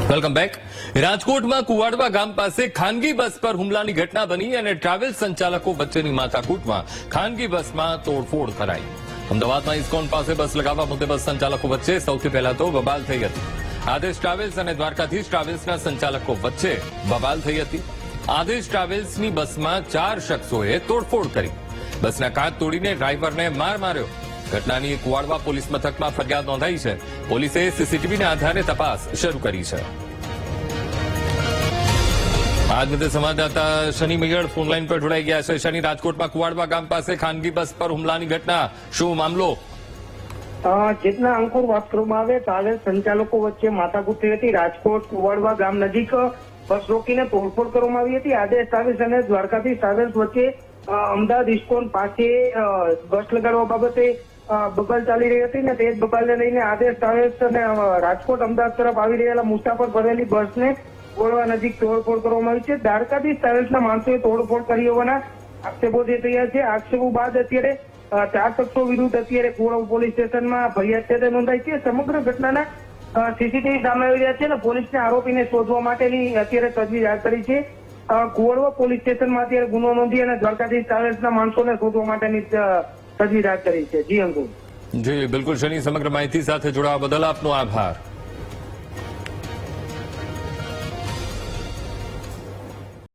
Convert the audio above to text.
Welcome back. રાજકોટમાં કુવાડવા ગામ પાસે ખાનગી બસ પર હુમલાની ઘટના બની અને ટ્રાવેલ્સ સંચાલકો વચ્ચેની માથાકૂટમાં ખાનગી બસમાં તોડફોડ કરાઈ। અમદાવાદમાં ઇસ્કોન પાસે બસ લગાવવા મુદ્દે બસ સંચાલકો વચ્ચે સૌથી પહેલા તો બબાલ થઈ હતી। આદેશ ટ્રાવેલ્સ અને દ્વારકાધીશ ટ્રાવેલ્સના સંચાલકો વચ્ચે બબાલ થઈ હતી। આદેશ ટ્રાવેલ્સની બસમાં 4 શખ્સોએ તોડફોડ કરી, બસના કાચ તોડીને ડ્રાઈવરને માર માર્યો। ઘટનાની કુવાડવા પોલીસ મથકમાં ફરિયાદ નોંધાઈ છે। પોલીસે સીસીટીવીના આધારે તપાસ શરૂ કરી છે। આજ મુદ્દે સંવાદદાતા શનિ મૈયડ ફોનલાઈન પર જોડાઈ ગયા છે। શનિ, રાજકોટમાં કુવાડવા ગામ પાસે ખાનગી બસ પર હુમલાની ઘટના, શું મામલો? જેટના અંકુર વાત કરવામાં આવે, ટ્રાવેલ્સ સંચાલકો વચ્ચે માથાકૂટ થઈ હતી। રાજકોટ કુવાડવા ગામ નજીક બસ રોકીને તોડફોડ કરવામાં આવી હતી। આદેશ ટ્રાવેલ્સ અને દ્વારકાધીશ ટ્રાવેલ્સ વચ્ચે અમદાવાદ ઇસ્કોન પાસે બસ લગાડવા બાબતે બબાલ ચાલી રહી હતી ને તે જ બબાલને લઈને આદેશ ટ્રાવેલ્સ અને રાજકોટ અમદાવાદ તરફ આવી રહેલા મુસાફર ભરેલી બસને કુવાડવા નજીક તોડફોડ કરવામાં આવી છે। દ્વારકાધીશ ટ્રાવેલ્સના માણસોએ તોડફોડ કરી હોવાના આક્ષેપો જે થયા છે। આક્ષેપો બાદ અત્યારે 4 શખ્સો વિરુદ્ધ અત્યારે કુવાડવા પોલીસ સ્ટેશનમાં ફરિયાદ નોંધાઈ છે। સમગ્ર ઘટનાના સીસીટીવી સામે આવી રહ્યા છે અને પોલીસને આરોપીને શોધવા માટેની અત્યારે તજવીજ હાથ ધરી છે। કુવાડવા પોલીસ સ્ટેશનમાં અત્યારે ગુનો નોંધી અને દ્વારકાધીશ ટ્રાવેલ્સના માણસોને શોધવા માટેની તજવીજ હાથ ધરી છે। જી અંકુર। જી બિલકુલ શનિ, સમગ્ર માહિતી સાથે જોડાવા બદલ આપનો આભાર।